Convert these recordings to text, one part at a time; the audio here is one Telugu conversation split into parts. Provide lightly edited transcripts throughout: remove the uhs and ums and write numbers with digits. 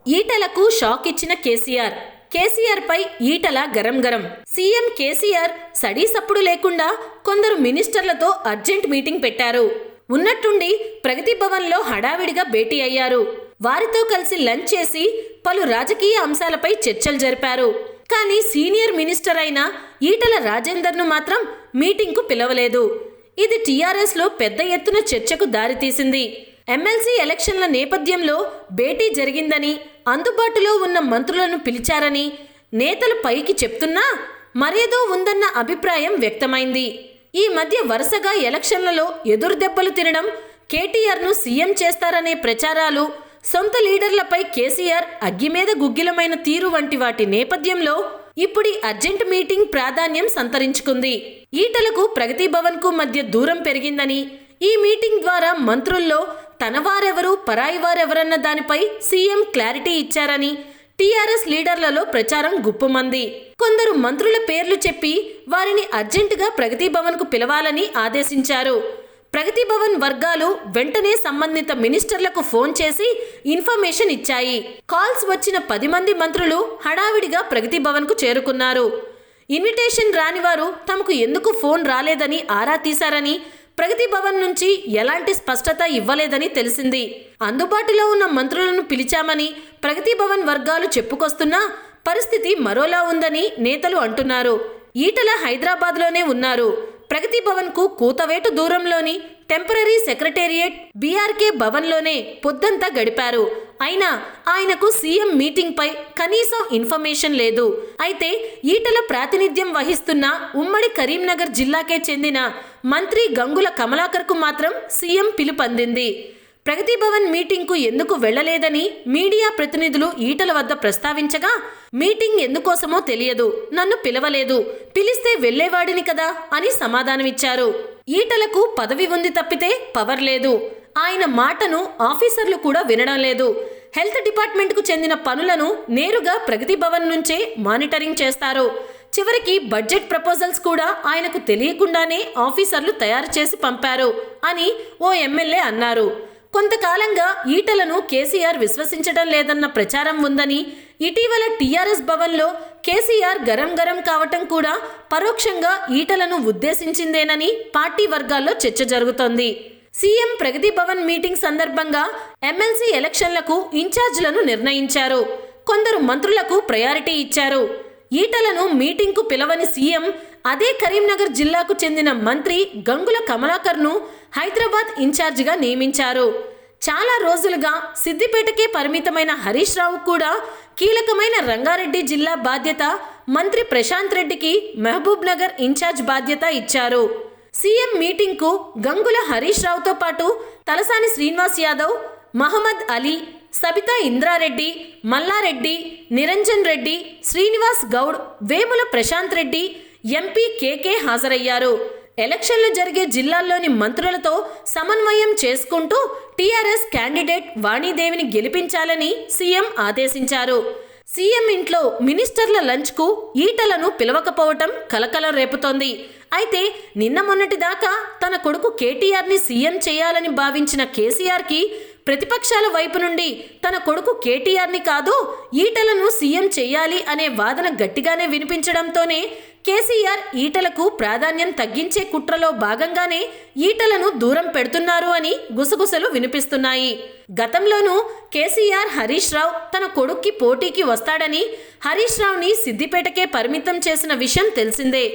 ఈటలకు షాక్ ఇచ్చిన కేసీఆర్ పై ఈటల గరం గరం. సీఎం కేసీఆర్ సడీసప్పుడు లేకుండా కొందరు మినిస్టర్లతో అర్జెంట్ మీటింగ్ పెట్టారు. ఉన్నట్టుండి ప్రగతి భవన్లో హడావిడిగా భేటీ అయ్యారు. వారితో కలిసి లంచ్ చేసి పలు రాజకీయ అంశాలపై చర్చలు జరిపారు. కానీ సీనియర్ మినిస్టర్ అయిన ఈటల రాజేందర్ను మాత్రం మీటింగ్కు పిలవలేదు. ఇది టీఆర్ఎస్లో పెద్ద ఎత్తున చర్చకు దారితీసింది. ఎమ్మెల్సీ ఎలక్షన్ల నేపథ్యంలో భేటీ జరిగిందని, అందుబాటులో ఉన్న మంత్రులను పిలిచారని నేతలు పైకి చెప్తున్నా మరేదో ఉందన్న అభిప్రాయం వ్యక్తమైంది. ఈ మధ్య వరుసగా ఎలక్షన్లలో ఎదురుదెబ్బలు తినడం, కేటీఆర్ను సీఎం చేస్తారనే ప్రచారాలు, సొంత లీడర్లపై కేసీఆర్ అగ్గిమీద గుగ్గిలమైన తీరు వంటి వాటి నేపథ్యంలో ఇప్పుడీ అర్జెంట్ మీటింగ్ ప్రాధాన్యం సంతరించుకుంది. ఈటలకు ప్రగతి భవన్కు మధ్య దూరం పెరిగిందని, ఈ మీటింగ్ ద్వారా మంత్రుల్లో తనవారెవరు పరాయివారెవరన్న దానిపై సీఎం క్లారిటీ ఇచ్చారని టీఆర్ఎస్ లీడర్లలో ప్రచారం గుప్పుమంది. కొందరు మంత్రుల పేర్లు చెప్పి వారిని అర్జెంటుగా ప్రగతి భవన్కు పిలవాలని ఆదేశించారు. ప్రగతి భవన్ వర్గాలు వెంటనే సంబంధిత మినిస్టర్లకు ఫోన్ చేసి ఇన్ఫర్మేషన్ ఇచ్చాయి. కాల్స్ వచ్చిన 10 మంది మంత్రులు హడావిడిగా ప్రగతి భవన్కు చేరుకున్నారు. ఇన్విటేషన్ రాని వారు తమకు ఎందుకు ఫోన్ రాలేదని ఆరా తీశారని, ప్రగతి భవన్ నుంచి ఎలాంటి స్పష్టత ఇవ్వలేదని తెలిసింది. అందుబాటులో ఉన్న మంత్రులను పిలిచామని ప్రగతి భవన్ వర్గాలు చెప్పుకొస్తున్నా పరిస్థితి మరోలా ఉందని నేతలు అంటున్నారు. ఈటల హైదరాబాద్లోనే ఉన్నారు. ప్రగతి భవన్కు కూతవేటు దూరంలోని టెంపరరీ సెక్రటేరియట్ బీఆర్కే భవన్లోనే పొద్దంతా గడిపారు. అయినా ఆయనకు సీఎం మీటింగ్పై కనీసం ఇన్ఫర్మేషన్ లేదు. అయితే ఈటల ప్రాతినిధ్యం వహిస్తున్న ఉమ్మడి కరీంనగర్ జిల్లాకే చెందిన మంత్రి గంగుల కమలాకర్కు మాత్రం సీఎం పిలుపందింది. ప్రగతి భవన్ మీటింగ్కు ఎందుకు వెళ్లలేదని మీడియా ప్రతినిధులు ఈటల వద్ద ప్రస్తావించగా, మీటింగ్ ఎందుకోసమో తెలియదు, నన్ను పిలవలేదు, పిలిస్తే వెళ్లేవాడిని కదా అని సమాధానమిచ్చారు. ఈటలకు పదవి ఉంది తప్పితే పవర్ లేదు. ఆయన మాటను ఆఫీసర్లు కూడా వినడం లేదు. హెల్త్ డిపార్ట్మెంట్కు చెందిన పనులను నేరుగా ప్రగతి భవన్ నుంచే మానిటరింగ్ చేస్తారు. చివరికి బడ్జెట్ ప్రపోజల్స్ కూడా ఆయనకు తెలియకుండానే ఆఫీసర్లు తయారు చేసి పంపారు అని ఓ ఎమ్మెల్యే అన్నారు. కొంతకాలంగా ఈటలను కేసీఆర్ విశ్వసించడం లేదన్న ప్రచారం ఉందని, ఇటీవల టీఆర్ఎస్ భవన్లో కేసీఆర్ గరం గరం కావటం కూడా పరోక్షంగా ఈటలను ఉద్దేశించిందేనని పార్టీ వర్గాల్లో చర్చ జరుగుతోంది. సీఎం ప్రగతి భవన్ మీటింగ్ సందర్భంగా ఎమ్మెల్సీ ఎలక్షన్లకు ఇన్ఛార్జీలను నిర్ణయించారు. కొందరు మంత్రులకు ప్రయారిటీ ఇచ్చారు. ఈటలను మీటింగ్కు పిలవని సీఎం అదే కరీంనగర్ జిల్లాకు చెందిన మంత్రి గంగుల కమలాకర్ను హైదరాబాద్ ఇన్ఛార్జిగా నియమించారు. చాలా రోజులుగా సిద్దిపేటకే పరిమితమైన హరీష్ రావు కూడా కీలకమైన రంగారెడ్డి జిల్లా బాధ్యత, మంత్రి ప్రశాంత్ రెడ్డికి మహబూబ్ నగర్ ఇన్ఛార్జ్ బాధ్యత ఇచ్చారు. సీఎం మీటింగ్కు గంగుల హరీష్ రావుతో పాటు తలసాని శ్రీనివాస్ యాదవ్, మహమ్మద్ అలీ, సబితా ఇంద్రారెడ్డి, మల్లారెడ్డి, నిరంజన్ రెడ్డి, శ్రీనివాస్ గౌడ్, వేముల ప్రశాంత్ రెడ్డి, ఎంపీ కేకే హాజరయ్యారు. ఎలక్షన్లు జరిగే జిల్లాల్లోని మంత్రులతో సమన్వయం చేసుకుంటూ టీఆర్ఎస్ క్యాండిడేట్ వాణీదేవిని గెలిపించాలని సీఎం ఆదేశించారు. సీఎం ఇంట్లో మినిస్టర్ల లంచ్కు ఈటలను పిలవకపోవటం కలకలం రేపుతోంది. అయితే నిన్న మొన్నటిదాకా తన కొడుకు కేటీఆర్ని సీఎం చేయాలని భావించిన కేసీఆర్కి ప్రతిపక్షాల వైపు నుండి తన కొడుకు కేటీఆర్ని కాదు ఈటలను సీఎం చేయాలి అనే వాదన గట్టిగానే వినిపించడంతోనే కేసీఆర్ ఈటలకు ప్రాధాన్యం తగ్గించే కుట్రలో భాగంగానే ఈటలను దూరం పెడుతున్నారు అని గుసగుసలు వినిపిస్తున్నాయి. గతంలోనూ కేసీఆర్ హరీష్ రావు తన కొడుక్కి పోటీకి వస్తాడని హరీష్ రావుని సిద్దిపేటకే పరిమితం చేసిన విషయం తెలిసిందే.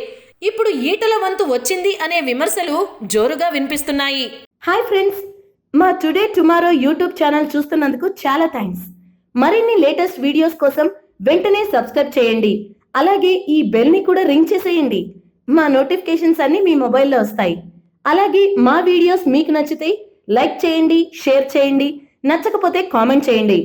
ఇప్పుడు ఈటల వంతు వచ్చింది అనే విమర్శలు జోరుగా వినిపిస్తున్నాయి. హాయ్ ఫ్రెండ్స్, మా టుడే టుమారో యూట్యూబ్ ఛానల్ చూస్తున్నందుకు చాలా థ్యాంక్స్. మరిన్ని లేటెస్ట్ వీడియోస్ కోసం వెంటనే సబ్స్క్రైబ్ చేయండి. అలాగే ఈ బెల్ని కూడా రింగ్ చేసేయండి. మా నోటిఫికేషన్స్ అన్ని మీ మొబైల్లో వస్తాయి. అలాగే మా వీడియోస్ మీకు నచ్చితే లైక్ చేయండి, షేర్ చేయండి, నచ్చకపోతే కామెంట్ చేయండి.